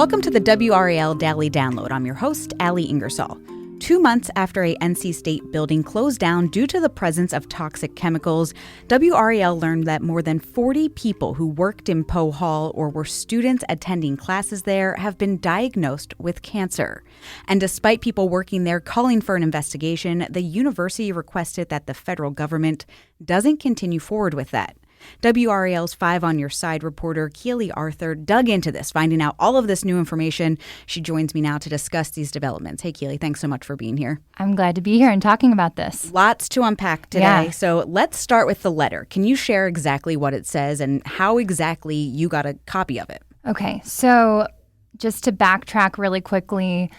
Welcome to the WRAL Daily Download. I'm your host, Allie Ingersoll. 2 months after a NC State building closed down due to the presence of toxic chemicals, WRAL learned that more than 40 people who worked in Poe Hall or were students attending classes there have been diagnosed with cancer. And despite people working there calling for an investigation, the university requested that the federal government doesn't continue forward with that. WRAL's Five on Your Side reporter Keely dug into this, finding out all of this new information. She joins me now to discuss these developments. Hey, Keely, thanks so much for being here. I'm glad to be here and talking about this. Lots to unpack today. Yeah. So let's start with the letter. Can you share exactly what it says and how exactly you got a copy of it? Okay, so just to backtrack really quickly,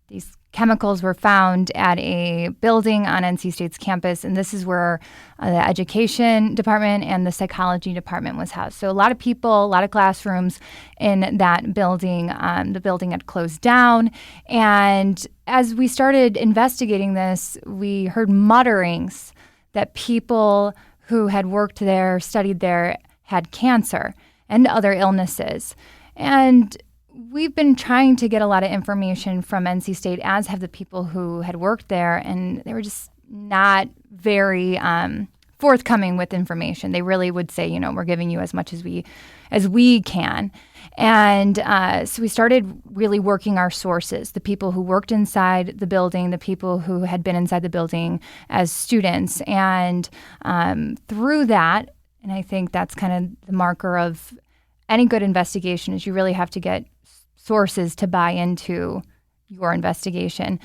these chemicals were found at a building on NC State's campus, and this is where the education department and the psychology department was housed. So a lot of people, a lot of classrooms in that building. The building had closed down, and as we started investigating this, we heard mutterings that people who had worked there, studied there, had cancer and other illnesses. And we've been trying to get a lot of information from NC State, as have the people who had worked there, and they were just not very forthcoming with information. They really would say, we're giving you as much as we can. And so we started really working our sources, the people who worked inside the building, the people who had been inside the building as students. And through that, and I think that's kind of the marker of any good investigation, is you really have to get sources to buy into your investigation.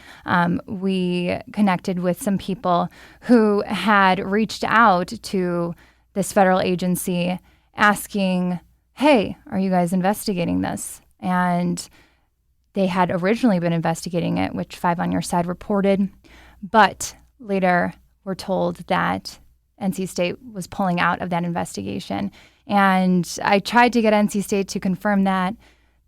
We connected with some people who had reached out to this federal agency asking, hey, are you guys investigating this? And they had originally been investigating it, which Five on Your Side reported, but later were told that NC State was pulling out of that investigation. And I tried to get NC State to confirm that.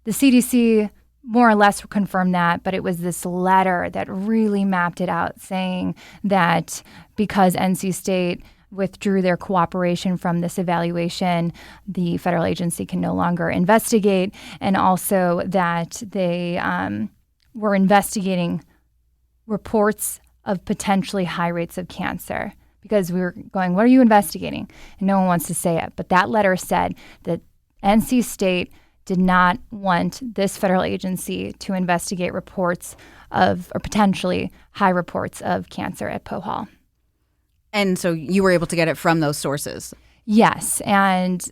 The CDC more or less confirmed that, but it was this letter that really mapped it out, saying that because NC State withdrew their cooperation from this evaluation, the federal agency can no longer investigate, and also that they were investigating reports of potentially high rates of cancer. Because we were going, what are you investigating? And no one wants to say it. But that letter said that NC State did not want this federal agency to investigate reports of, or potentially high reports of, cancer at Poe Hall. And so you were able to get it from those sources? Yes. And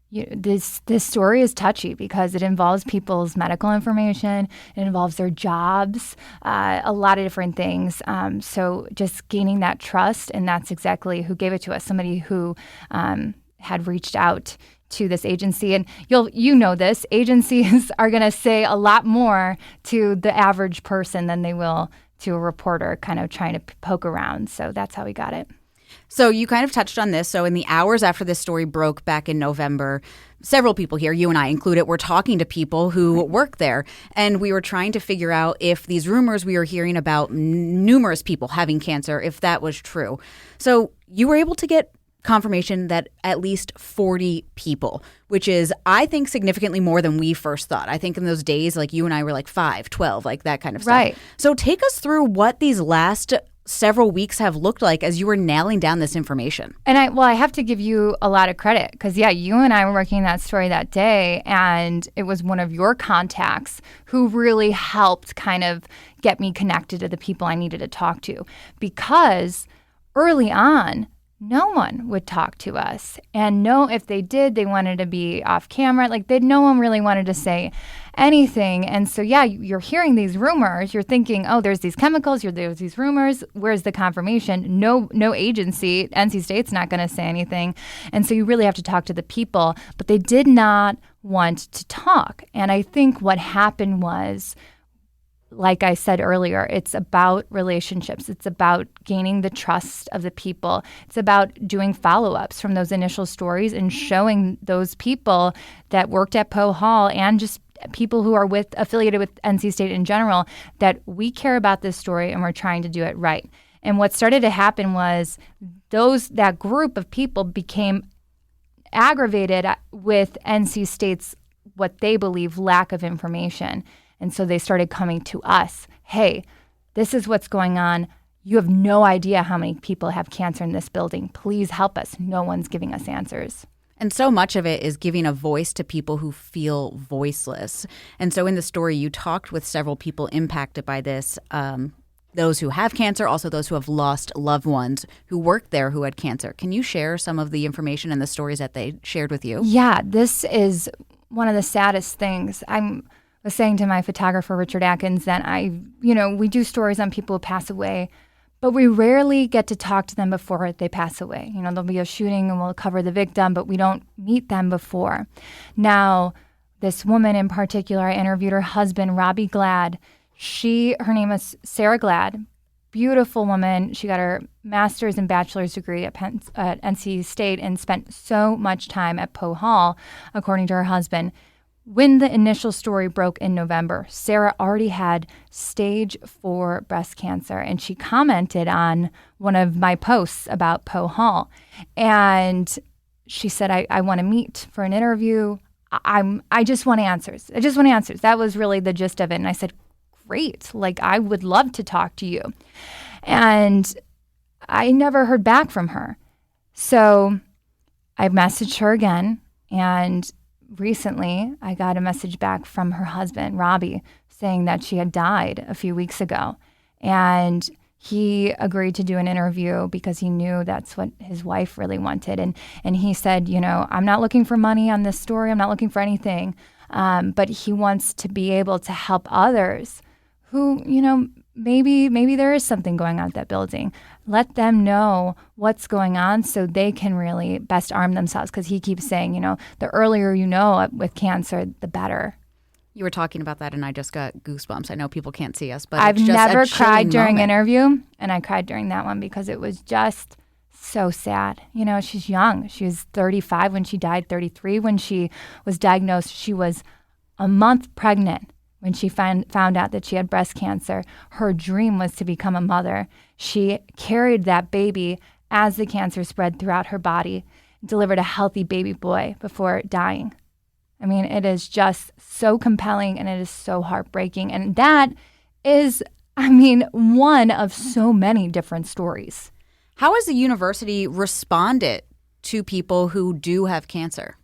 this story is touchy because it involves people's medical information. It involves their jobs, a lot of different things. So just gaining that trust, and that's exactly who gave it to us, somebody who had reached out to this agency. And you know this, agencies are going to say a lot more to the average person than they will to a reporter kind of trying to poke around. So that's how we got it. So you kind of touched on this. So in the hours after this story broke back in November, several people here, you and I included, were talking to people who work there. And we were trying to figure out if these rumors we were hearing about numerous people having cancer, if that was true. So you were able to get confirmation that at least 40 people, which is, I think, significantly more than we first thought. I think in those days, like you and I were like 5, 12, like that kind of stuff. Right. So take us through what these last several weeks have looked like as you were nailing down this information. And I have to give you a lot of credit because, you and I were working that story that day, and it was one of your contacts who really helped kind of get me connected to the people I needed to talk to, because early on, no one would talk to us. And if they did, they wanted to be off camera. No one really wanted to say anything. And so, you're hearing these rumors. You're thinking, oh, there's these chemicals. There's these rumors. Where's the confirmation? No agency, NC State's not going to say anything. And so you really have to talk to the people. But they did not want to talk. And I think what happened was, like I said earlier, it's about relationships. It's about gaining the trust of the people. It's about doing follow-ups from those initial stories and showing those people that worked at Poe Hall and just people who are affiliated with NC State in general that we care about this story and we're trying to do it right. And what started to happen was that group of people became aggravated with NC State's what they believe lack of information. And so they started coming to us. Hey, this is what's going on. You have no idea how many people have cancer in this building. Please help us. No one's giving us answers. And so much of it is giving a voice to people who feel voiceless. And so in the story, you talked with several people impacted by this, those who have cancer, also those who have lost loved ones who worked there who had cancer. Can you share some of the information and the stories that they shared with you? Yeah, this is one of the saddest things. I was saying to my photographer, Richard Atkins, that we do stories on people who pass away, but we rarely get to talk to them before they pass away. There'll be a shooting and we'll cover the victim, but we don't meet them before. Now, this woman in particular, I interviewed her husband, Robbie Glad. Her name is Sarah Glad, beautiful woman. She got her master's and bachelor's degree at NC State and spent so much time at Poe Hall, according to her husband. When the initial story broke in November, Sarah already had stage 4 breast cancer, and she commented on one of my posts about Poe Hall. And she said, I want to meet for an interview. I just want answers. I just want answers. That was really the gist of it. And I said, great. I would love to talk to you. And I never heard back from her. So I messaged her again, and recently, I got a message back from her husband, Robbie, saying that she had died a few weeks ago. And he agreed to do an interview because he knew that's what his wife really wanted. And he said, I'm not looking for money on this story. I'm not looking for anything. But he wants to be able to help others who, maybe there is something going on at that building. Let them know what's going on so they can really best arm themselves. Because he keeps saying, the earlier you know with cancer, the better. You were talking about that, and I just got goosebumps. I know people can't see us, but I've it's just never a cried during moment. interview, and I cried during that one because it was just so sad. She's young. She was 35 when she died, 33 when she was diagnosed. She was a month pregnant when she found out that she had breast cancer. Her dream was to become a mother. She carried that baby as the cancer spread throughout her body, delivered a healthy baby boy before dying. I mean, it is just so compelling, and it is so heartbreaking. And that is, one of so many different stories. How has the university responded to people who do have cancer?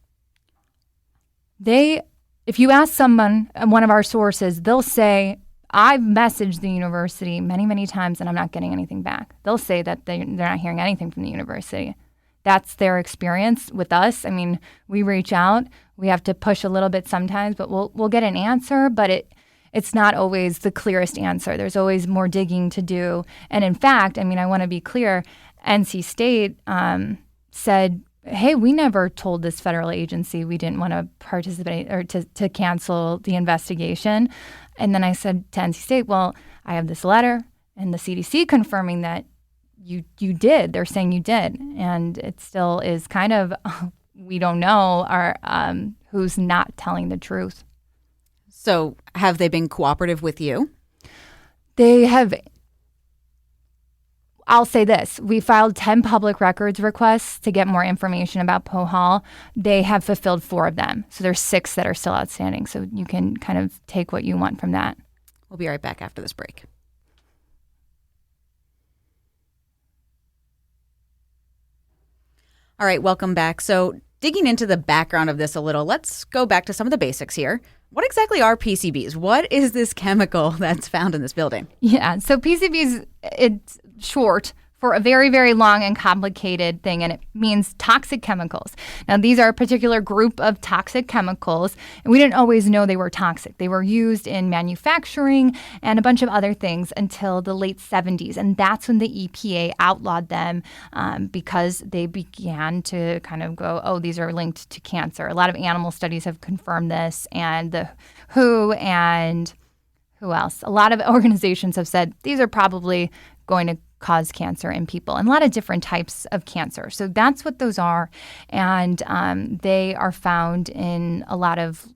If you ask someone, one of our sources, they'll say, I've messaged the university many, many times and I'm not getting anything back. They'll say that they're not hearing anything from the university. That's their experience with us. We reach out. We have to push a little bit sometimes, but we'll get an answer, but it's not always the clearest answer. There's always more digging to do. And in fact, I want to be clear, NC State said, hey, we never told this federal agency we didn't want to participate or to cancel the investigation. And then I said to NC State, well, I have this letter and the CDC confirming that you did. They're saying you did. And it still is kind of, we don't know who's not telling the truth. So have they been cooperative with you? They have. I'll say this. We filed 10 public records requests to get more information about Poe Hall. They have fulfilled 4 of them. So there's 6 that are still outstanding. So you can kind of take what you want from that. We'll be right back after this break. All right, welcome back. So digging into the background of this a little, let's go back to some of the basics here. What exactly are PCBs? What is this chemical that's found in this building? Yeah, so PCBs, it's short for a very, very long and complicated thing, and it means toxic chemicals. Now, these are a particular group of toxic chemicals, and we didn't always know they were toxic. They were used in manufacturing and a bunch of other things until the late 70s, and that's when the EPA outlawed them because they began to kind of go, oh, these are linked to cancer. A lot of animal studies have confirmed this, and the WHO and who else? A lot of organizations have said these are probably going to cause cancer in people, and a lot of different types of cancer. So that's what those are. And they are found in a lot of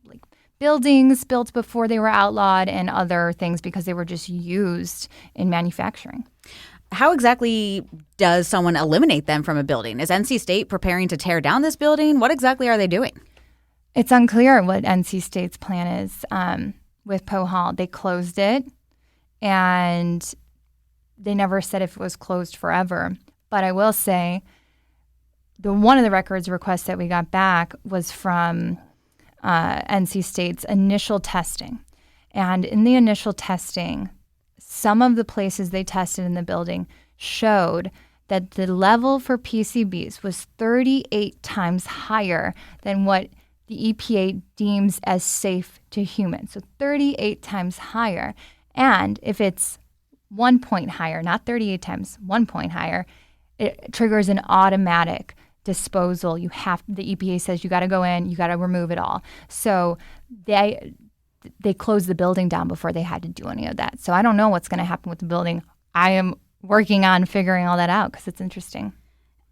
buildings built before they were outlawed and other things because they were just used in manufacturing. How exactly does someone eliminate them from a building? Is NC State preparing to tear down this building? What exactly are they doing? It's unclear what NC State's plan is with Poe Hall. They closed it, and they never said if it was closed forever. But I will say, one of the records requests that we got back was from NC State's initial testing. And in the initial testing, some of the places they tested in the building showed that the level for PCBs was 38 times higher than what the EPA deems as safe to humans. So 38 times higher. And if it's 1 point higher, not 38 times, 1 point higher, it triggers an automatic disposal. The EPA says you got to go in, you got to remove it all. So they closed the building down before they had to do any of that. So I don't know what's going to happen with the building. I am working on figuring all that out because it's interesting.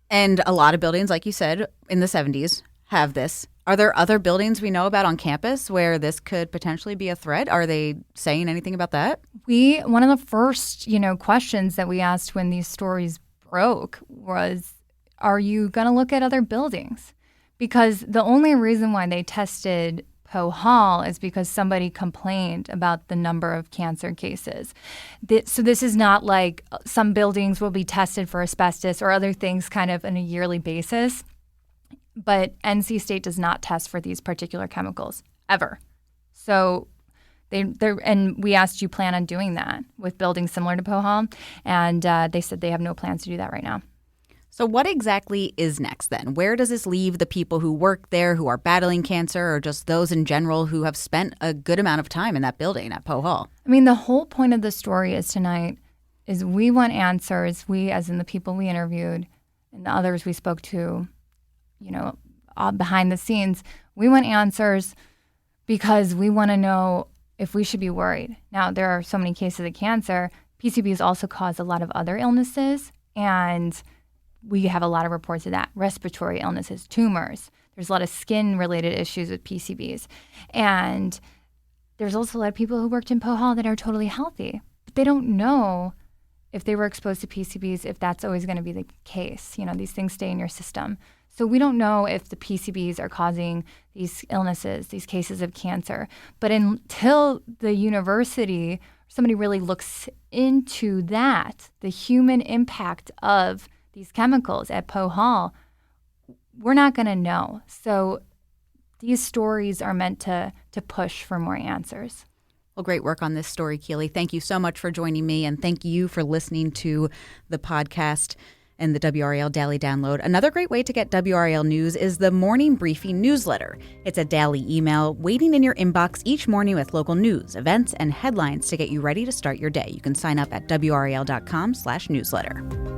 And a lot of buildings, like you said, in the 70s have this. Are there other buildings we know about on campus where this could potentially be a threat? Are they saying anything about that? One of the first, questions that we asked when these stories broke was, are you going to look at other buildings? Because the only reason why they tested Poe Hall is because somebody complained about the number of cancer cases. So this is not like some buildings will be tested for asbestos or other things kind of on a yearly basis. But NC State does not test for these particular chemicals ever. So and we asked, you plan on doing that with buildings similar to Poe Hall? And they said they have no plans to do that right now. So what exactly is next then? Where does this leave the people who work there, who are battling cancer, or just those in general who have spent a good amount of time in that building at Poe Hall? I mean, the whole point of the story is tonight is we want answers, we as in the people we interviewed and the others we spoke to, behind the scenes. We want answers because we want to know if we should be worried. Now, there are so many cases of cancer. PCBs also cause a lot of other illnesses, and we have a lot of reports of that. Respiratory illnesses, tumors. There's a lot of skin-related issues with PCBs. And there's also a lot of people who worked in Poe Hall that are totally healthy, but they don't know if they were exposed to PCBs, if that's always going to be the case. These things stay in your system. So we don't know if the PCBs are causing these illnesses, these cases of cancer. But until the university, somebody really looks into that, the human impact of these chemicals at Poe Hall, we're not going to know. So these stories are meant to push for more answers. Well, great work on this story, Keely. Thank you so much for joining me, and thank you for listening to the podcast and the WRAL Daily Download. Another great way to get WRAL news is the Morning Briefing newsletter. It's a daily email waiting in your inbox each morning with local news, events, and headlines to get you ready to start your day. You can sign up at WRAL.com/newsletter.